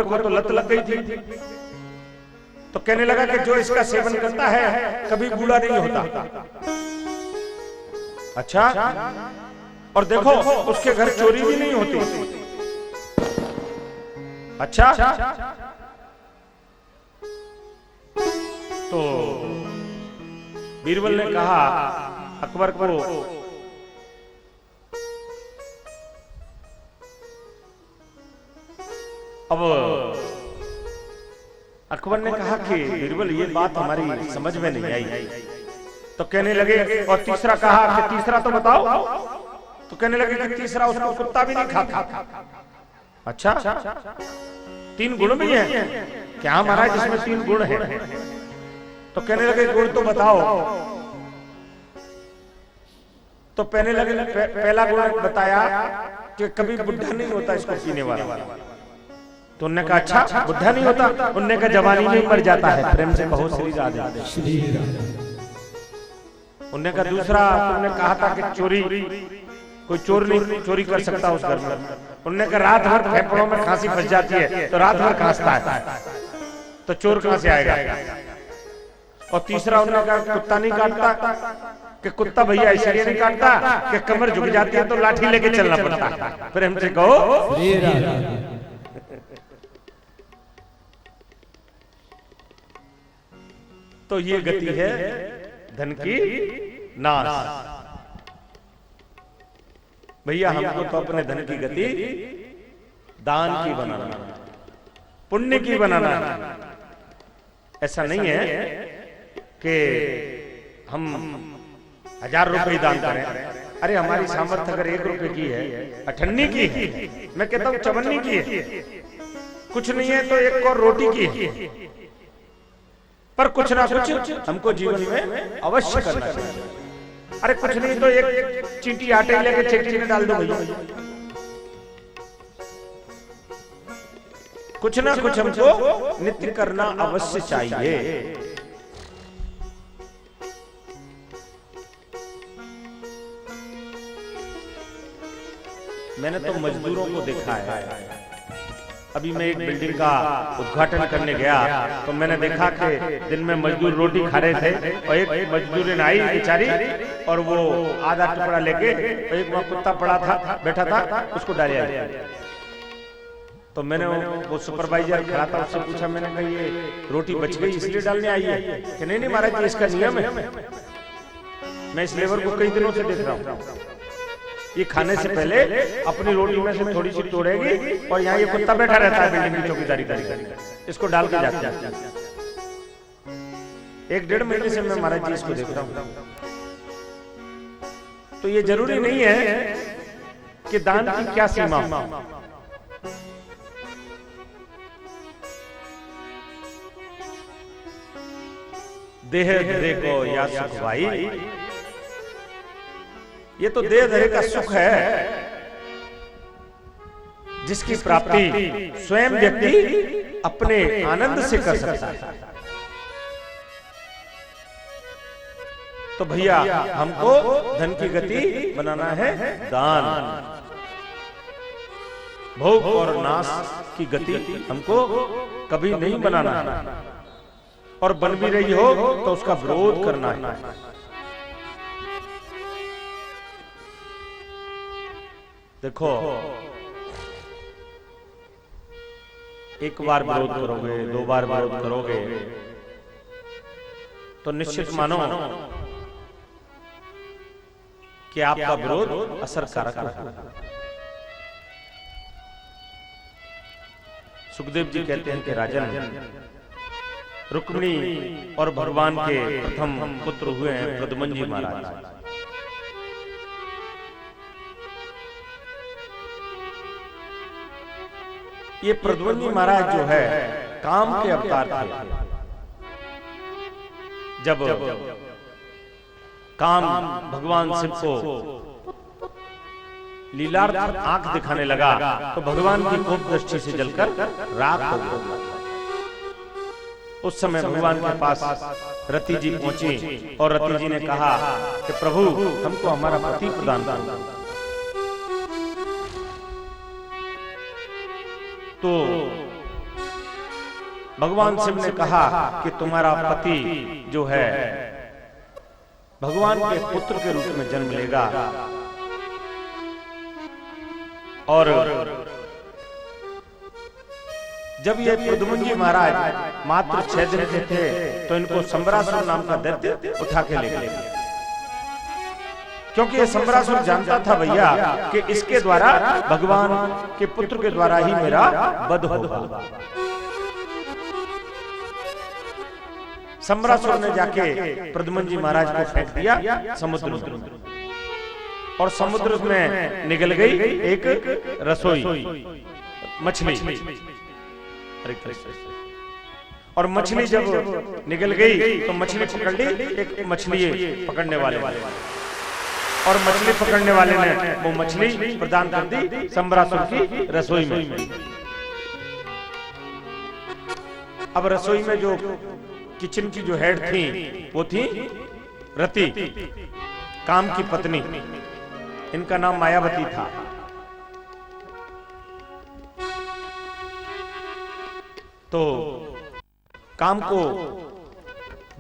को तो लत लग गई थी। तो कहने लगा कि जो इसका सेवन करता है कभी बूढ़ा नहीं होता। अच्छा, और देखो उसके घर चोरी भी नहीं होती। अच्छा, तो बीरबल ने कहा अकबर को, अब अकबर ने कहा कि बीरबल ये बात हमारी समझ में नहीं आई। तो कहने लगे, और तीसरा कहा कि तीसरा तो बताओ। तो कहने लगे कि तीसरा उसको कुत्ता भी नहीं खाता। अच्छा, 3 गुण भी हैं क्या महाराज, जिसमें 3 गुण हैं? तो कहने लगे गुण तो बताओ। तो कहने लगे पहला गुण बताया कि कभी बुढ़ा नहीं होता इसको पीने वाला। तो उन्होंने कहा अच्छा बुढ़ा नहीं होता? उन्होंने कहा जवानी में मर जाता है। प्रेम से कहो श्री राधे। उन्होंने कहा दूसरा, तुमने कहा था कि चोरी, कोई चोर नहीं चोरी कर सकता उस घर में। उन्होंने कहा रात भर फेफड़ों में खांसी फंस जाती है तो रात भर खांसता है, तो चोर कहां से आएगा? और तीसरा उन्होंने कहा कुत्ता नहीं काटता, कि कुत्ता भैया इसलिए नहीं काटता कि कमर झुक जाती है तो लाठी लेके चलना पड़ता। प्रेम से कहो श्री राधे। तो ये गति है धन की नाश। भैया हमको तो अपने धन की गति दान की बनाना, पुण्य की बनाना। ऐसा नहीं है कि हम 1000 रुपए दान करें। अरे हमारी सामर्थ्य अगर 1 रुपए की है, 98 की है, मैं कहता हूं 54 की है, कुछ नहीं है तो 1 और रोटी की है, पर कुछ ना कुछ हमको जीवन में अवश्य करना चाहिए। अरे कुछ नहीं तो 1 चींटी आटे लेके चटनी में डाल दो भैया, कुछ ना कुछ हमको नित्य करना अवश्य चाहिए। मैंने तो मजदूरों को देखा है। अभी मैं एक बिल्डिंग का उद्घाटन करने गया तो मैंने देखा कि दिन में मजदूर रोटी खा रहे थे और एक मजदूर आई बेचारी, और वो आधा टुकड़ा लेके, एक वहां कुत्ता पड़ा था बैठा था, उसको डाल दिया। तो मैंने वो सुपरवाइजर खड़ा था, उससे पूछा, मैंने कहा ये रोटी बच गई इसलिए डालने आई है? कि नहीं नहीं महाराज जी इसका नियम है, मैं इस लेबर को कई दिनों से देख रहा हूँ, ये खाने से पहले अपनी रोटी में से थोड़ी सी तोड़ेगी और यहाँ ये कुत्ता बैठा रहता है बिल्डिंग की चौकीदारी करके, इसको डाल के जाता है। 1-1.5 महीने से मैं महाराज जी इसको देख रहा हूँ। तो ये जरूरी नहीं है कि दान की क्या सीमा। देह धरे को या सुख भाई, ये तो देह धरे का सुख है जिसकी प्राप्ति स्वयं व्यक्ति अपने आनंद से कर सकता है। तो भैया हमको धन की गति बनाना है दान, भोग और नाश की गति हमको कभी नहीं बनाना है, और बन भी रही हो तो उसका विरोध करना है। देखो, एक बार विरोध करोगे, 2 बार विरोध करोगे तो निश्चित मानो कि आपका विरोध असरकारक है। सुखदेव जी कहते हैं कि राजन, रुक्मिणी और भगवान के प्रथम पुत्र हुए हैं प्रद्युम्न जी महाराज। ये प्रद्युम्न जी महाराज जो है काम के अवतार थे। जब काम भगवान शिव को लीलार्थ आंख दिखाने लगा तो भगवान की कोप दृष्टि से जलकर राख हो गया। उस समय भगवान के पास रति जी पहुंची और रति जी ने कहा कि प्रभु हमको हमारा पति प्रदान करो। तो भगवान शिव ने कहा कि तुम्हारा पति जो है भगवान के पुत्र के रूप में जन्म लेगा। और जब ये प्रद्युम्न जी महाराज मात्र 6 दिन के थे तो इनको संबरासुर नाम का दैत्य उठा के ले गया, क्योंकि ये संबरासुर जानता था भैया कि इसके द्वारा भगवान के पुत्र के द्वारा ही मेरा वध होगा। संबरासुर ने जाके प्रद्युम्न जी महाराज को फेंक दिया समुद्र में, और समुद्र में निकल गई एक रसोई मछली। और मछली जब निकल गई तो मछली पकड़ ली एक मछली पकड़ने वाले, और मछली पकड़ने वाले ने वो मछली प्रदान कर दी संबरासुर की रसोई में। अब रसोई में जो किचन की जो हेड थी वो थी रति, काम की पत्नी। इनका नाम मायावती था। तो काम को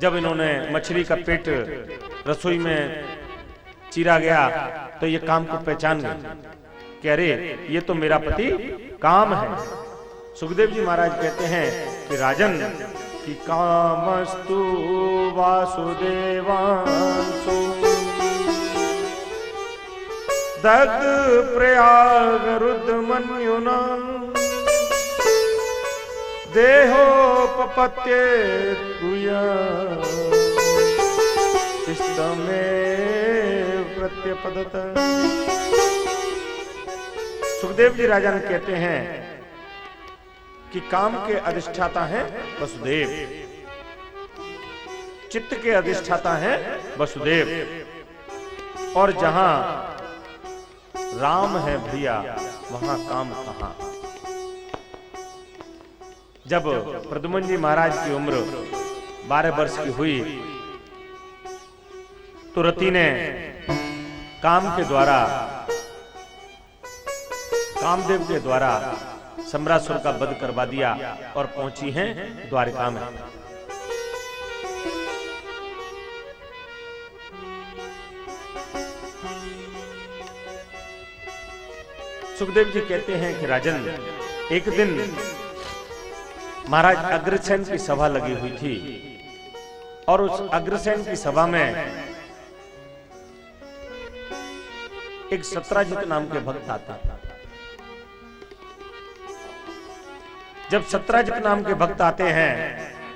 जब इन्होंने मछली का पेट रसोई में चीरा गया तो ये काम को पहचान गए कि अरे ये तो मेरा पति काम है। सुखदेव जी महाराज कहते हैं कि राजन कि कामस्तु वासुदेवांसु दग्ध प्रयाग रुद्रमन्युना देहोपपत्ये तुया प्रत्यपदत। सुखदेव जी राजन कहते हैं कि काम के अधिष्ठाता हैं वसुदेव, चित्त के अधिष्ठाता हैं वसुदेव, और जहां राम है भैया वहां काम कहां। जब प्रद्युम्न जी महाराज की उम्र 12 वर्ष की हुई तो रति ने काम के द्वारा, कामदेव के द्वारा संबरासुर का वध करवा दिया और पहुंची हैं द्वारिका में। सुखदेव जी कहते हैं कि राजन एक दिन महाराज अग्रसेन की सभा लगी हुई थी, और उस अग्रसेन की सभा में एक सत्राजित नाम के भक्त आता था। जब सत्राजित नाम के भक्त आते हैं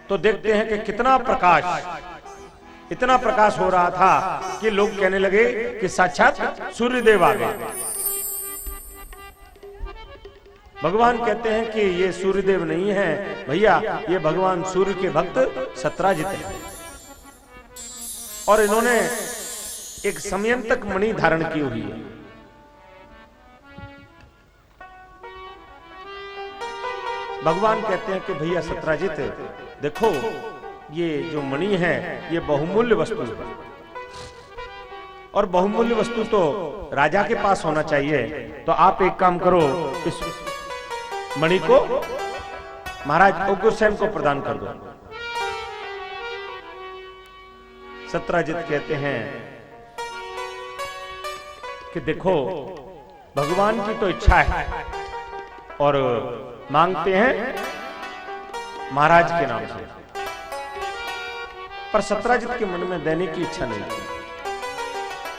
तो देखते हैं कि कितना प्रकाश, इतना प्रकाश हो रहा था कि लोग कहने लगे कि साक्षात सूर्यदेव आ गए। भगवान कहते हैं कि ये सूर्यदेव नहीं है भैया, ये भगवान सूर्य के भक्त सत्राजित हैं, और इन्होंने एक समयंतक मणि धारण की हुई है। भगवान कहते हैं कि भैया सत्राजित देखो, ये जो मणि है ये बहुमूल्य वस्तु है, और बहुमूल्य वस्तु तो राजा के पास होना चाहिए। तो आप एक काम करो, इस मणि को महाराज उग्रसेन को प्रदान कर दो। सत्राजित कहते हैं कि देखो भगवान की तो इच्छा है, और मांगते हैं महाराज के नाम से, पर सत्राजित के मन में देने की इच्छा नहीं थी।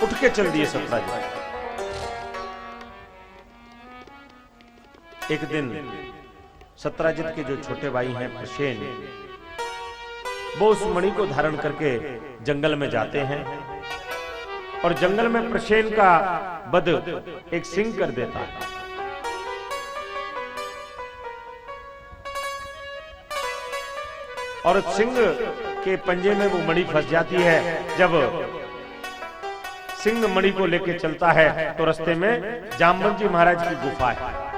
उठ के चल दिए सत्राजित। एक दिन सत्राजित के जो छोटे भाई हैं प्रसेन, वो उस मणि को धारण करके जंगल में जाते हैं, और जंगल में प्रसेन का वध एक सिंह कर देता है। और सिंह के पंजे में वो मणि फंस जाती है। जब सिंह मणि को लेके चलता है तो रास्ते में जामवंत जी महाराज की गुफा है।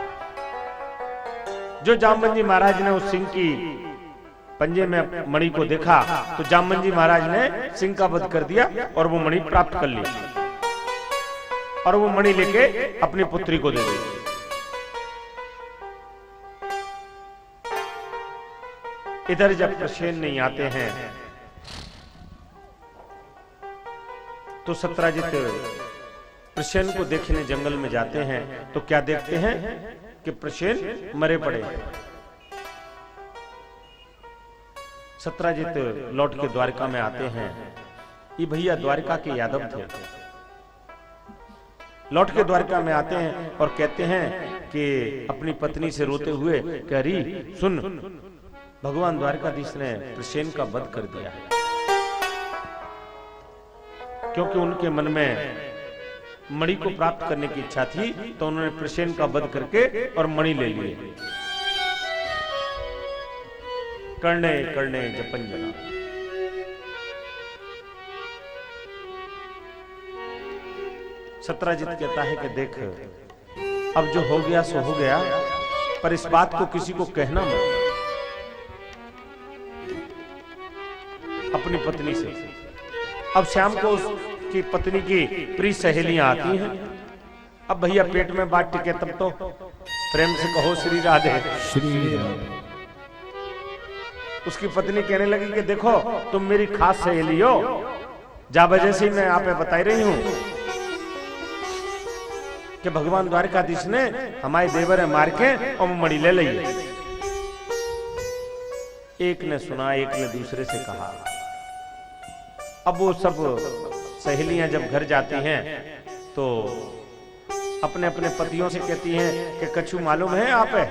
जो जामवंत जी महाराज ने उस सिंह की पंजे में मणि को देखा तो जामवंत जी महाराज ने सिंह का वध कर दिया और वो मणि प्राप्त कर ली, और वो मणि लेके अपनी पुत्री को दे दी। इधर जब प्रसेन नहीं आते हैं तो सत्राजित प्रसेन को देखने जंगल में जाते हैं तो क्या देखते हैं कि प्रसेन मरे पड़े हैं। सत्राजित लौट के द्वारका में आते हैं। ये भैया द्वारका के यादव थे। लौट के द्वारका में आते हैं और कहते हैं कि अपनी पत्नी से रोते हुए कह रही, सुन, भगवान द्वारकाधीश ने प्रसेन का वध कर दिया है। क्योंकि उनके मन में मणि को प्राप्त करने की इच्छा थी तो उन्होंने प्रसेन का वध करके और मणि ले लिए। कर्णे कर्णे जपंजना। सत्राजित कहता है कि देख, अब जो हो गया सो हो गया, पर इस बात को किसी को कहना मत अपनी पत्नी से। अब श्याम को उसकी पत्नी की प्रिय सहेलियां आती हैं। अब भैया पेट में बात टिके तब तो प्रेम से कहो श्री राधे श्री राधे। उसकी पत्नी कहने लगी कि देखो तुम मेरी खास सहेली हो, जा वजह से मैं आप बता रही हूं कि भगवान द्वारकाधीश ने हमारे देवर मार के और मणि ले ली। एक ने सुना, एक ने दूसरे से कहा। अब वो सब सहेलियां जब घर जाती हैं तो अपने अपने पतियों से कहती हैं कि कछु मालूम है आप है?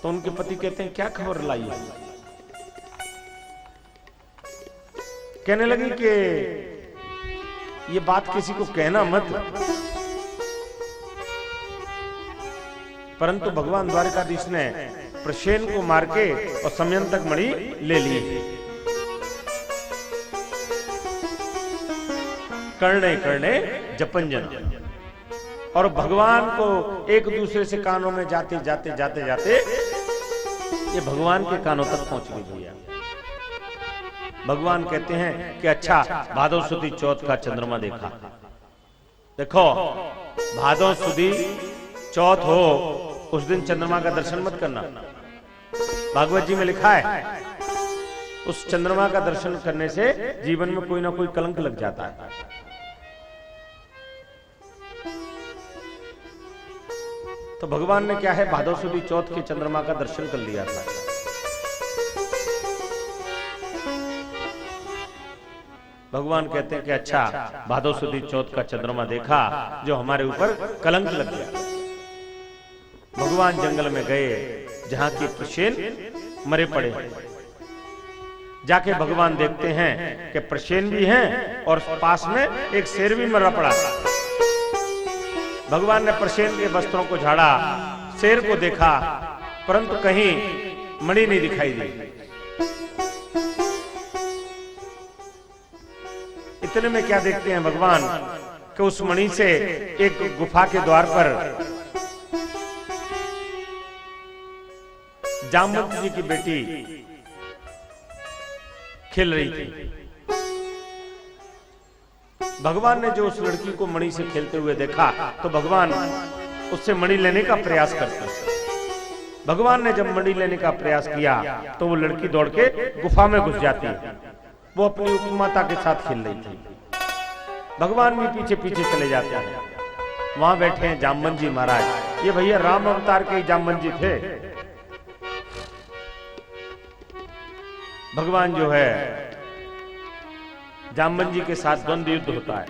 तो उनके पति कहते हैं क्या खबर लाई है? कहने लगी कि ये बात किसी को कहना मत, परंतु भगवान द्वारकाधीश ने प्रसेन को मार के और समयंतक मणि ले ली। कर्णे कर्णे जपंजन। और भगवान को एक दूसरे से कानों में जाते जाते जाते जाते ये भगवान के कानों तक पहुंच गई भैया। भगवान कहते हैं कि अच्छा, भादव सुदी चौथ का चंद्रमा देखा। देखो, भादव सुदी चौथ हो उस दिन चंद्रमा का दर्शन मत करना। भागवत जी में लिखा है उस चंद्रमा का दर्शन करने से जीवन में कोई ना कोई कलंक लग जाता है। तो भगवान ने क्या है, भादव सुदी चौथ के चंद्रमा का दर्शन कर लिया था। भगवान कहते हैं कि अच्छा, भादव सुदी चौथ का चंद्रमा देखा जो हमारे ऊपर कलंक लग गया। भगवान जंगल में गए जहां की प्रसेन मरे पड़े। जाके भगवान देखते हैं कि प्रसेन भी हैं और पास में एक शेर भी मरा पड़ा। भगवान ने प्रसेन के वस्त्रों को झाड़ा, शेर को देखा, परंतु कहीं मणि नहीं दिखाई दी। इतने में क्या देखते हैं भगवान कि उस मणि से एक गुफा के द्वार पर जामवंत जी की बेटी खेल रही थी। भगवान ने जो उस लड़की को मणि से खेलते हुए देखा तो भगवान उससे मणि लेने का प्रयास करते। भगवान ने जब मणि लेने का प्रयास किया तो वो लड़की दौड़ के गुफा में घुस जाती है। वो अपनी उपमाता के साथ खेल रही थी। भगवान भी पीछे पीछे चले जाते हैं। वहां बैठे हैं जामवंत जी महाराज। ये भैया राम अवतार के जामवंत जी थे। भगवान जो है जामवंत जी के साथ द्वंद्व युद्ध होता है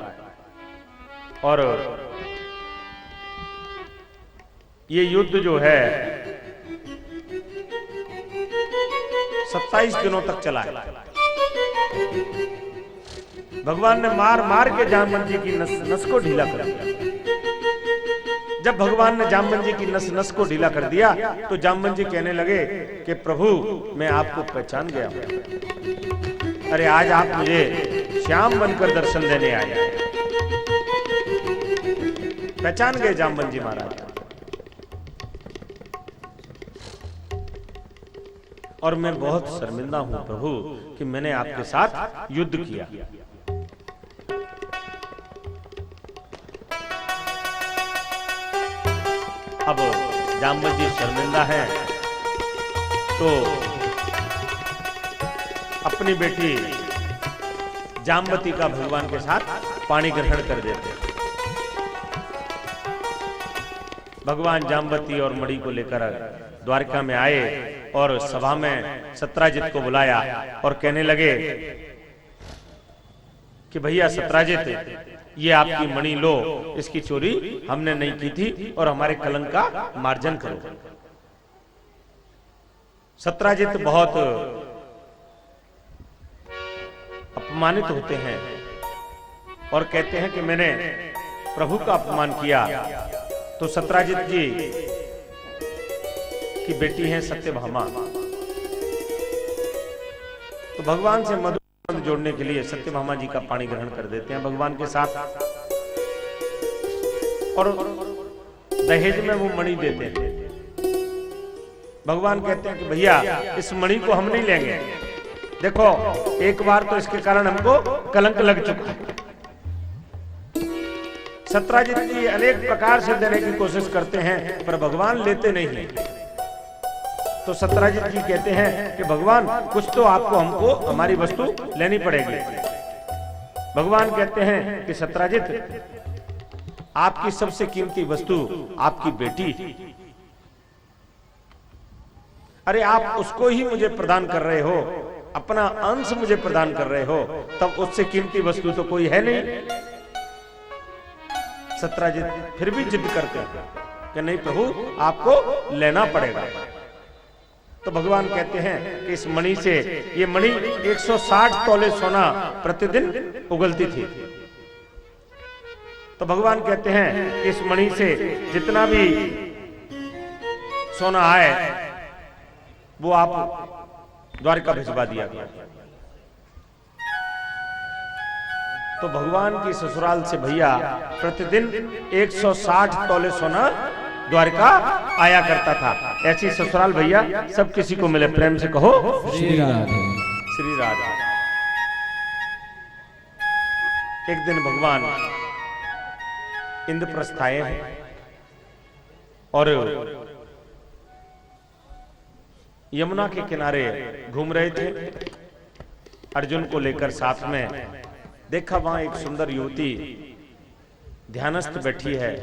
और ये युद्ध जो है 27 दिनों तक चला है। भगवान ने मार मार के जामवंत जी की नस को ढीला कर दिया। जब भगवान ने जामवंत जी की नस को ढीला कर दिया तो जामवंत जी कहने लगे कि प्रभु, मैं आपको पहचान गया हूं। अरे आज आप मुझे श्याम बनकर दर्शन देने आए। पहचान गए जामवंत जी महाराज। और मैं बहुत शर्मिंदा हूं प्रभु कि मैंने आपके साथ युद्ध किया। अब जाम्बत जी शर्मिंदा हैं तो अपनी बेटी जाम्बती का भगवान के साथ पाणी ग्रहण कर देते हैं। भगवान जाम्बती और मणि को लेकर द्वारका में आए और सभा में सत्राजित को बुलाया और कहने लगे कि भैया सत्राजित, ये आपकी मणि लो, इसकी चोरी हमने नहीं की थी और हमारे कलंक का मार्जन करो। सत्राजित बहुत अपमानित होते हैं और कहते हैं कि मैंने प्रभु का अपमान किया। तो सत्राजित जी की बेटी है सत्यभामा, तो भगवान से मधुर जोड़ने के लिए सत्यभामा जी का पाणी ग्रहण कर देते हैं भगवान के साथ और दहेज में वो मणि देते हैं। भगवान कहते हैं कि भैया इस मणि को हम नहीं लेंगे, देखो एक बार तो इसके कारण हमको कलंक लग चुका है। सत्राजित जी अनेक प्रकार से देने की कोशिश करते हैं पर भगवान लेते नहीं हैं। तो सत्राजित जी कहते हैं कि भगवान कुछ तो आपको हमको हमारी वस्तु लेनी पड़ेगी। भगवान कहते हैं कि सत्राजित, आपकी सबसे कीमती वस्तु आपकी बेटी, अरे आप उसको ही मुझे प्रदान कर रहे हो, अपना अंश मुझे प्रदान कर रहे हो, तब उससे कीमती वस्तु तो कोई है नहीं। सत्राजित फिर भी जिद करते हैं कि नहीं प्रभु आपको लेना पड़ेगा। तो भगवान कहते हैं कि इस मणि से, ये मणि 160 तोले सोना प्रतिदिन उगलती थी। तो भगवान कहते हैं कि इस मणि से जितना भी सोना आए वो आप द्वारका भिजवा दिया गया। तो भगवान की ससुराल से भैया प्रतिदिन 160 तोले सोना द्वारका आया करता था। ऐसी ससुराल भैया सब किसी को मिले, प्रेम से कहो श्री राधे। श्री राधे। एक दिन भगवान इंद्रप्रस्थ आए हैं और यमुना के किनारे घूम रहे थे अर्जुन को लेकर साथ में। देखा वहां एक सुंदर युवती ध्यानस्थ बैठी है।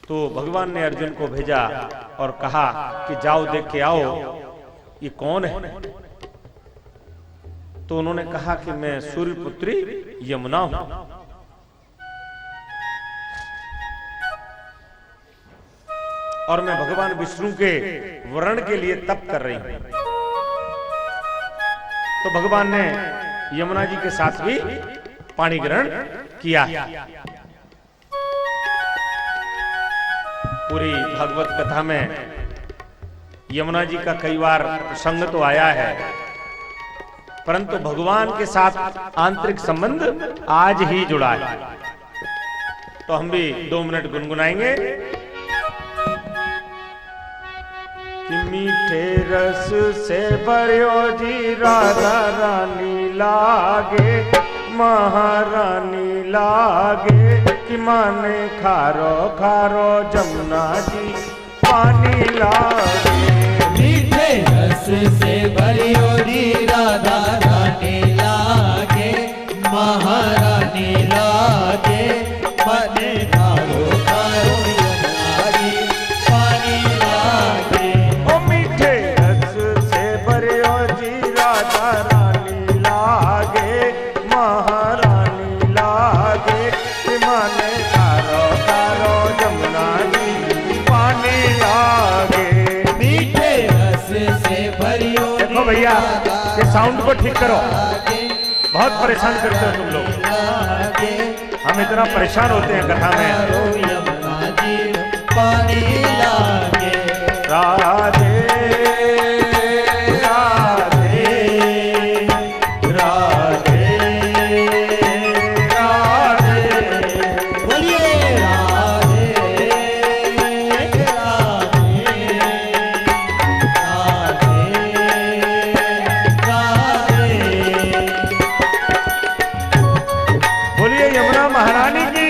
तो भगवान ने अर्जुन को भेजा और कहा कि जाओ देख के आओ ये कौन है। तो उन्होंने कहा कि मैं सूर्यपुत्री यमुना हूं। और मैं भगवान विष्णु के वर्ण के लिए तप कर रही हूं। तो भगवान ने यमुना जी के साथ भी पाणी ग्रहण किया। पूरी भागवत कथा में यमुना जी का कई बार प्रसंग तो आया है, परंतु भगवान के साथ आंतरिक संबंध आज ही जुड़ा है। तो हम भी 2 मिनट गुनगुनाएंगे कि मीठे रस से भरियो जी राधा रानी लागे, महारानी लागे, कि माने खारो खारो जमुना जी पानी लागे। मीठे रस से भरियो जी राधा रानी लागे, महारानी लागे, माने खारो खारो जमुना जी पानी लागे। ओ मीठे रस से भरियो जी राधा रानी लागे, महारानी लागे, माने खारो खारो जमुना जी पानी लागे। मीठे रस से भरियो। देखो भैया ये साउंड को ठीक करो, बहुत परेशान करते हो तुम लोग। हम इतना परेशान होते हैं कथा में। यमुना जी पानी लागे। राधे राधे राधे राधे। बोलिए राधे राधे राधे राधे। बोलिए यमुना महारानी की।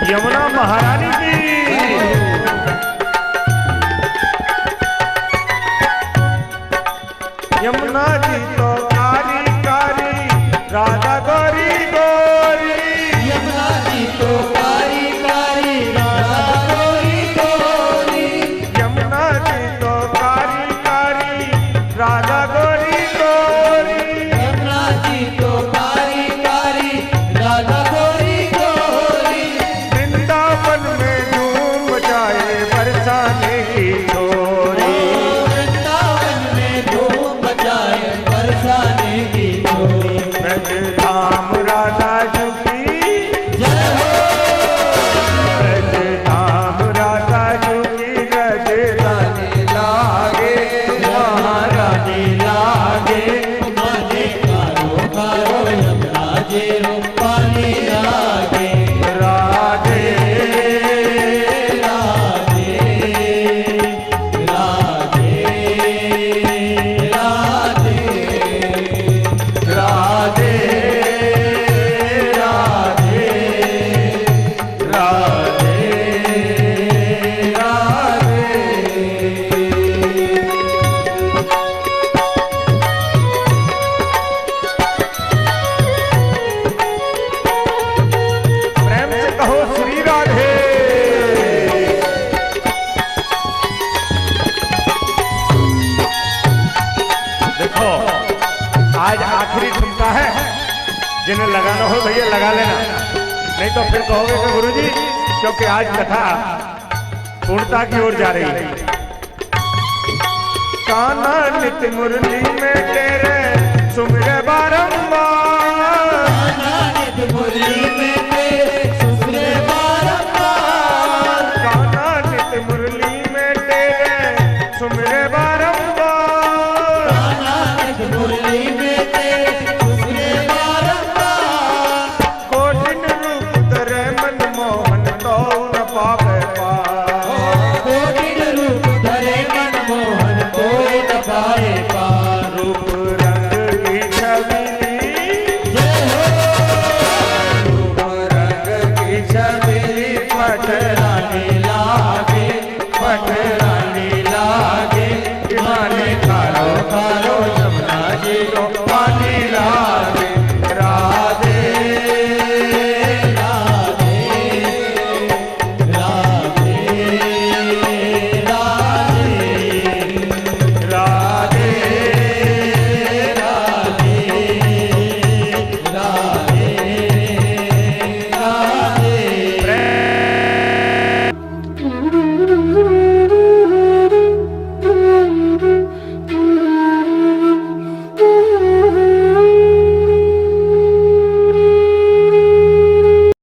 यमुना महारानी की। यमुना जी तो कारी कारी राधा गोरी गोरी। यमुना जी तो कारी कारी राधा गोरी गोरी। यमुना जी तो कारी कारी राधा गोरी गोरी। यमुना जी तो कारी कारी राधा गोरी गोरी। वृंदावन में धूम मचाए बरसाने की छोरी। वृंदावन में धूम मचाए बरसाने की छोरी। ब्रज धाम राधा जी की जय हो। ब्रज धाम राधा जी की राजधानी लागे महारानी लागे। माने कारो कारो यमुना जी रूपानी लागे। राधे राधे राधे राधे राधे राधे राधे प्रेम से कहो श्री राधे। देखो आज आखिरी ठुमका है, जिन्हें लगाना हो भैया लगा लेना, नहीं तो फिर कहोगे कि गुरुजी, क्योंकि आज कथा पूर्णता की ओर जा रही है। कान्हा नित्य मुरली में तेरे सुमिरे बारंबार। नित मुरली में तेरे सुमरे बारंबार। कान्हा नित्य मुरली में तेरे सुमिरे बारंबार। नित मुरली में तेरे सुमरे बारंबार। कोटिन रूप धरे मन मोहन तो न पावे पार। कोटिन रूप धरे मन मोहन कोई न पाए पार। रूप रंग की छवि जय हो। रूप रंग की छवि